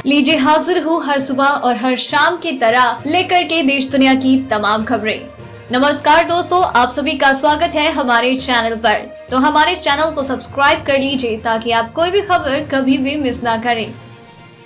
लीजिए हाजिर हूँ हर सुबह और हर शाम की तरह लेकर के देश दुनिया की तमाम खबरें। नमस्कार दोस्तों, आप सभी का स्वागत है हमारे चैनल पर। तो हमारे चैनल को सब्सक्राइब कर लीजिए ताकि आप कोई भी खबर कभी भी मिस ना करें।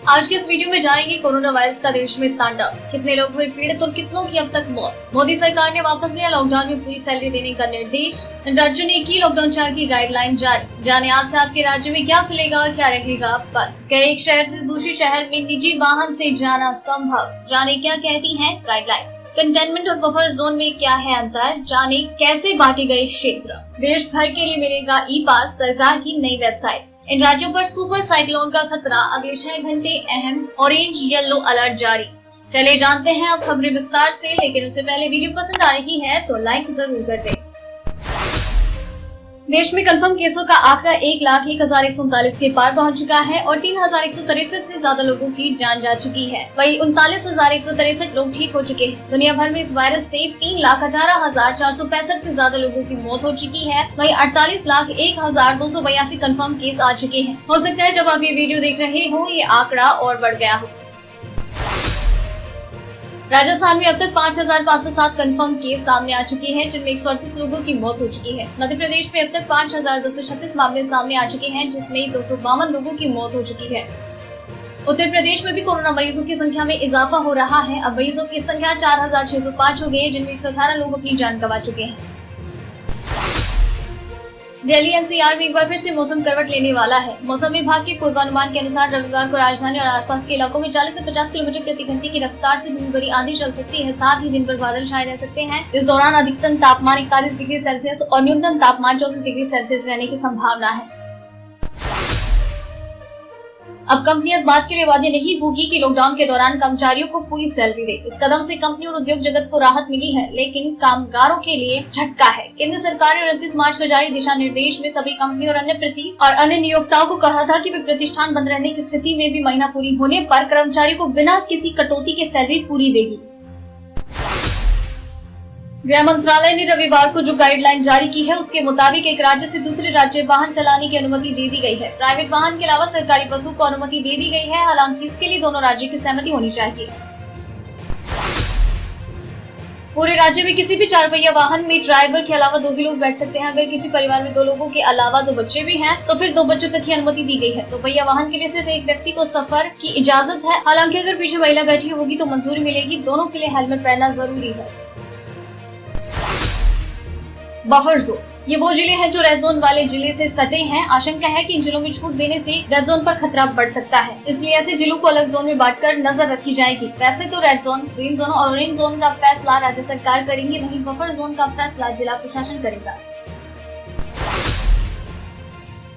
आज के इस वीडियो में जानेंगे कोरोना वायरस का देश में तांडव, कितने लोग हुए पीड़ित और कितनों की अब तक मौत। मोदी सरकार ने वापस लिया लॉकडाउन में पूरी सैलरी देने का निर्देश। राज्यों ने की लॉकडाउन 4 की गाइडलाइन जारी। जाने आज से आपके राज्य में क्या खुलेगा और क्या रहेगा बंद। कई एक शहर से दूसरे शहर में निजी वाहन से जाना संभव। जाने क्या कहती है गाइडलाइंस। कंटेनमेंट और बफर जोन में क्या है अंतर, जाने कैसे बांटे गए क्षेत्र। देश भर के लिए मिलेगा ई पास, सरकार की नई वेबसाइट। इन राज्यों पर सुपर साइक्लोन का खतरा, अगले 6 घंटे अहम ऑरेंज येलो अलर्ट जारी। चलिए जानते हैं अब खबरें विस्तार से, लेकिन उससे पहले वीडियो पसंद आ रही है तो लाइक जरूर कर दें। देश में कंफर्म केसों का आंकड़ा 1,01,139 के पार पहुंच चुका है और 3,163 से ज्यादा लोगों की जान जा चुकी है। वहीं 39,163 लोग ठीक हो चुके हैं। दुनिया भर में इस वायरस से 3,18,465 से ज्यादा लोगों की मौत हो चुकी है। वहीं 48,01,282 कंफर्म केस आ चुके हैं। हो सकता है जब आप ये वीडियो देख रहे हो ये आंकड़ा और बढ़ गया हो। राजस्थान में अब तक 5,507 कंफर्म केस सामने आ चुके हैं, जिनमें 138 लोगों की मौत हो चुकी है। मध्य प्रदेश में अब तक 5,236 मामले सामने आ चुके हैं, जिसमें 252 लोगों की मौत हो चुकी है। उत्तर प्रदेश में भी कोरोना मरीजों की संख्या में इजाफा हो रहा है। अब मरीजों की संख्या 4,605 हो गई है, जिनमें 118 लोग अपनी जान गंवा चुके हैं। दिल्ली एनसीआर में एक बार फिर से मौसम करवट लेने वाला है। मौसम विभाग के पूर्वानुमान के अनुसार रविवार को राजधानी और आसपास के इलाकों में 40 से 50 किलोमीटर प्रति घंटे की रफ्तार से धूल भरी आंधी चल सकती है। साथ ही दिन भर बादल छाए रह सकते हैं। इस दौरान अधिकतम तापमान 41 डिग्री सेल्सियस और न्यूनतम तापमान 24 डिग्री सेल्सियस रहने की संभावना है। अब कंपनियां इस बात के लिए वादे नहीं होगी कि लॉकडाउन के दौरान कर्मचारियों को पूरी सैलरी दे। इस कदम से कंपनी और उद्योग जगत को राहत मिली है, लेकिन कामगारों के लिए झटका है। केंद्र सरकार ने 29 मार्च को जारी दिशा निर्देश में सभी कंपनी और अन्य नियोक्ताओं को कहा था कि वे प्रतिष्ठान बंद रहने की स्थिति में भी महीना पूरी होने पर कर्मचारियों को बिना किसी कटौती के सैलरी पूरी देगी। गृह मंत्रालय ने रविवार को जो गाइडलाइन जारी की है उसके मुताबिक एक राज्य से दूसरे राज्य वाहन चलाने की अनुमति दे दी गई है। प्राइवेट वाहन के अलावा सरकारी बसों को अनुमति दे दी गई है, हालांकि इसके लिए दोनों राज्यों की सहमति होनी चाहिए। पूरे राज्य में किसी भी 4 पहिया वाहन में ड्राइवर के अलावा 2 ही लोग बैठ सकते हैं। अगर किसी परिवार में 2 लोगों के अलावा 2 बच्चे भी हैं, तो फिर 2 बच्चों तक की अनुमति दी गई है। 2 पहिया वाहन के लिए सिर्फ एक व्यक्ति को सफर की इजाजत है। हालांकि अगर पीछे महिला बैठी होगी तो मंजूरी मिलेगी। दोनों के लिए हेलमेट पहनना जरूरी है। बफर जोन, ये वो जिले हैं जो रेड जोन वाले जिले से सटे हैं। आशंका है कि इन जिलों में छूट देने से रेड जोन पर खतरा बढ़ सकता है, इसलिए ऐसे जिलों को अलग जोन में बांटकर नजर रखी जाएगी। वैसे तो रेड जोन, ग्रीन जोन और ऑरेंज जोन का फैसला राज्य सरकार करेंगे, वहीं बफर जोन का फैसला जिला प्रशासन करेगा।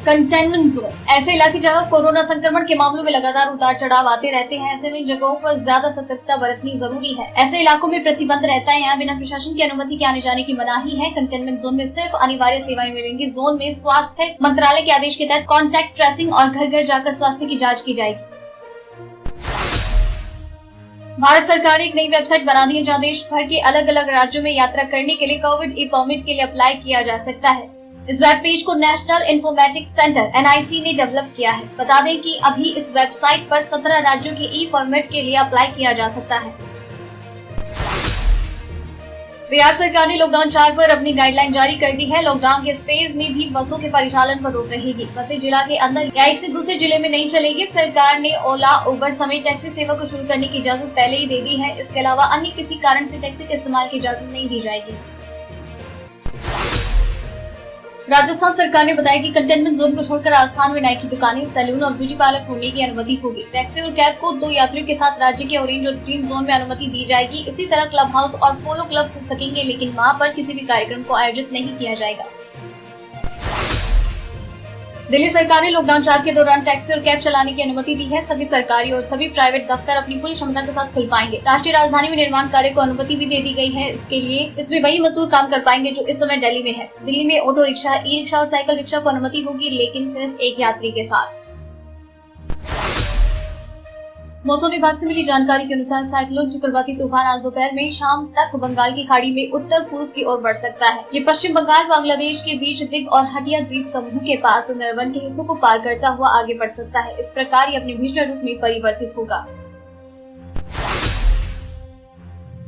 कंटेनमेंट जोन, ऐसे इलाके जहां कोरोना संक्रमण के मामलों में लगातार उतार चढ़ाव आते रहते हैं। ऐसे में इन जगहों पर ज्यादा सतर्कता बरतनी जरूरी है। ऐसे इलाकों में प्रतिबंध रहता है। यहाँ बिना प्रशासन की अनुमति के आने जाने की मनाही है। कंटेनमेंट जोन में सिर्फ अनिवार्य सेवाएं मिलेंगी। जोन में स्वास्थ्य मंत्रालय के आदेश के तहत कॉन्टैक्ट ट्रेसिंग और घर घर जाकर स्वास्थ्य की जाँच की जाएगी। भारत सरकार ने एक नई वेबसाइट बना दी है, जहाँ देश भर के अलग अलग राज्यों में यात्रा करने के लिए कोविड ई परमिट के लिए अप्लाई किया जा सकता है। इस वेब पेज को नेशनल इन्फॉर्मेटिक्स सेंटर (NIC) ने डेवलप किया है। बता दें कि अभी इस वेबसाइट पर 17 राज्यों के ई परमिट के लिए अप्लाई किया जा सकता है। बिहार सरकार ने लॉकडाउन 4 पर अपनी गाइडलाइन जारी कर दी है। लॉकडाउन के इस फेज में भी बसों के परिचालन पर रोक रहेगी। बसें जिला के अंदर या एक से दूसरे जिले में नहीं चलेगी। सरकार ने ओला, उबर समेत टैक्सी सेवा को शुरू करने की इजाजत पहले ही दे दी है। इसके अलावा अन्य किसी कारण से टैक्सी के इस्तेमाल की इजाजत नहीं दी जाएगी। राजस्थान सरकार ने बताया कि कंटेनमेंट जोन को छोड़कर राजस्थान में नाई की दुकानें, सैलून और ब्यूटी पार्लर खोलने की अनुमति होगी। टैक्सी और कैब को 2 यात्रियों के साथ राज्य के ऑरेंज और ग्रीन जोन में अनुमति दी जाएगी। इसी तरह क्लब हाउस और पोलो क्लब खुल सकेंगे, लेकिन वहां पर किसी भी कार्यक्रम को आयोजित नहीं किया जाएगा। दिल्ली सरकार ने लॉकडाउन 4 के दौरान टैक्सी और कैब चलाने की अनुमति दी है। सभी सरकारी और सभी प्राइवेट दफ्तर अपनी पूरी क्षमता के साथ खुल पाएंगे। राष्ट्रीय राजधानी में निर्माण कार्य को अनुमति भी दे दी गई है। इसके लिए इसमें वही मजदूर काम कर पाएंगे जो इस समय दिल्ली में है। दिल्ली में ऑटो रिक्शा, ई रिक्शा और साइकिल रिक्शा को अनुमति होगी, लेकिन सिर्फ एक यात्री के साथ। मौसम विभाग से मिली जानकारी के अनुसार साइक्लोन चक्रवाती तूफान आज दोपहर में शाम तक बंगाल की खाड़ी में उत्तर पूर्व की ओर बढ़ सकता है। ये पश्चिम बंगाल बांग्लादेश के बीच दिग और हटिया द्वीप समूह के पास सुंदरवन के हिस्सों को पार करता हुआ आगे बढ़ सकता है। इस प्रकार ये अपने भीषण रूप में परिवर्तित होगा।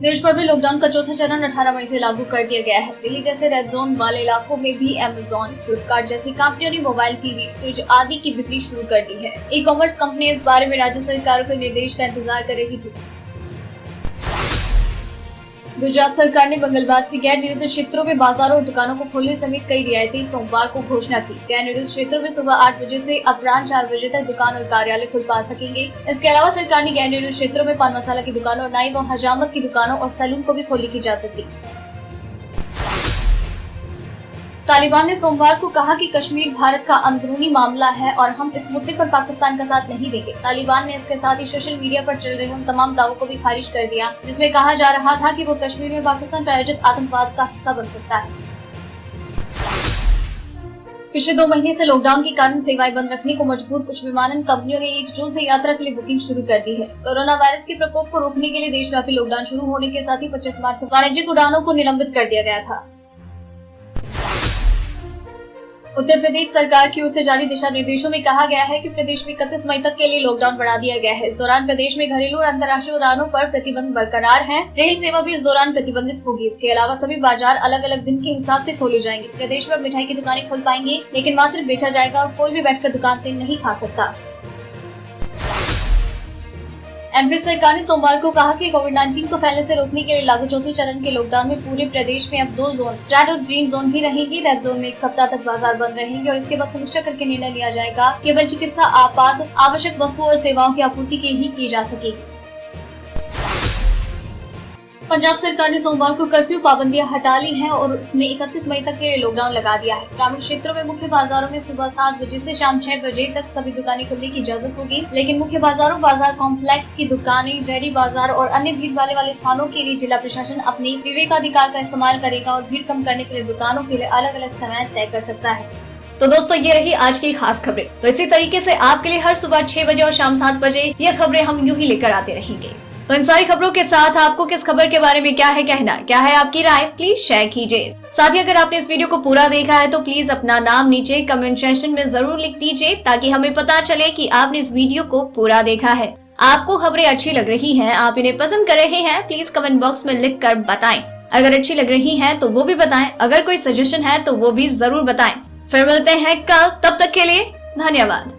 देश भर में लॉकडाउन का चौथा चरण 18 मई से लागू कर दिया गया है। दिल्ली जैसे रेड जोन वाले इलाकों में भी अमेजॉन, फ्लिपकार्ट जैसी कंपनियों ने मोबाइल, टीवी, फ्रिज आदि की बिक्री शुरू कर दी है। ई कॉमर्स कंपनी इस बारे में राज्य सरकारों के निर्देश का इंतजार कर रही थी। गुजरात सरकार ने मंगलवार से गैर निरोधित क्षेत्रों में बाजारों और दुकानों को खोलने समेत कई रियायतें सोमवार को घोषणा की। गैर निरोधित क्षेत्रों में सुबह 8 बजे से अपराह्न 4 बजे तक दुकान और कार्यालय खुल पा सकेंगे। इसके अलावा सरकार ने गैर निरोधित क्षेत्रों में पान मसाला की दुकानों और नाई व हजामत की दुकानों और सैलून को भी खोलने की इजाजत दी। तालिबान ने सोमवार को कहा कि कश्मीर भारत का अंदरूनी मामला है और हम इस मुद्दे पर पाकिस्तान का साथ नहीं देंगे। तालिबान ने इसके साथ ही सोशल मीडिया पर चल रहे उन तमाम दावों को भी खारिज कर दिया जिसमें कहा जा रहा था कि वो कश्मीर में पाकिस्तान प्रायोजित आतंकवाद का हिस्सा बन सकता है। पिछले 2 महीने से लॉकडाउन के कारण सेवाएं बंद रखने को मजबूर कुछ विमानन कंपनियों ने 1 जून से यात्रा के लिए बुकिंग शुरू कर दी है। कोरोना वायरस के प्रकोप को रोकने के लिए देशव्यापी लॉकडाउन शुरू होने के साथ ही 25 मार्च से वाणिज्यिक उड़ानों को निलंबित कर दिया गया था। उत्तर प्रदेश सरकार की ओर से जारी दिशा निर्देशों में कहा गया है कि प्रदेश में 31 मई तक के लिए लॉकडाउन बढ़ा दिया गया है। इस दौरान प्रदेश में घरेलू और अंतर्राष्ट्रीय उड़ानों पर प्रतिबंध बरकरार है। रेल सेवा भी इस दौरान प्रतिबंधित होगी। इसके अलावा सभी बाजार अलग अलग दिन के हिसाब से खोले जाएंगे। प्रदेश में मिठाई की दुकानें खुल पाएंगी, लेकिन वहाँ सिर्फ बेचा जाएगा और कोई भी बैठकर दुकान से नहीं खा सकता। एमपी सरकार ने सोमवार को कहा कि कोविड-19 को फैलने से रोकने के लिए लागू चौथे चरण के लॉकडाउन में पूरे प्रदेश में अब 2 जोन, रेड और ग्रीन जोन भी रहेंगे। रेड जोन में 1 सप्ताह तक बाजार बंद रहेंगे और इसके बाद समीक्षा करके निर्णय लिया जाएगा। केवल चिकित्सा आपात आवश्यक वस्तुओं और सेवाओं की आपूर्ति के ही की जा सकेगी। पंजाब सरकार ने सोमवार को कर्फ्यू पाबंदियां हटा ली हैं और उसने 31 मई तक के लिए लॉकडाउन लगा दिया है। ग्रामीण क्षेत्रों में मुख्य बाजारों में सुबह 7 बजे से शाम 6 बजे तक सभी दुकानें खुलने की इजाजत होगी, लेकिन मुख्य बाजारों, बाजार कॉम्प्लेक्स की दुकानें, डेयरी बाजार और अन्य भीड़ वाले स्थानों के लिए जिला प्रशासन अपनी विवेकाधिकार का इस्तेमाल करेगा और भीड़ कम करने के लिए दुकानों के लिए अलग अलग समय तय कर सकता है। तो दोस्तों, ये रही आज की खास खबरें। तो इसी तरीके से आपके लिए हर सुबह 6 बजे और शाम 7 बजे ये खबरें हम यूं ही लेकर आते रहेंगे। तो इन सारी खबरों के साथ आपको किस खबर के बारे में क्या है कहना, क्या है आपकी राय, प्लीज शेयर कीजिए। साथ ही अगर आपने इस वीडियो को पूरा देखा है तो प्लीज अपना नाम नीचे कमेंट सेक्शन में जरूर लिख दीजिए ताकि हमें पता चले कि आपने इस वीडियो को पूरा देखा है। आपको खबरें अच्छी लग रही हैं, आप इन्हें पसंद कर रहे हैं, प्लीज कमेंट बॉक्स में लिख कर बताएं। अगर अच्छी लग रही है तो वो भी बताएं, अगर कोई सजेशन है तो वो भी जरूर बताएं। फिर मिलते हैं कल, तब तक के लिए धन्यवाद।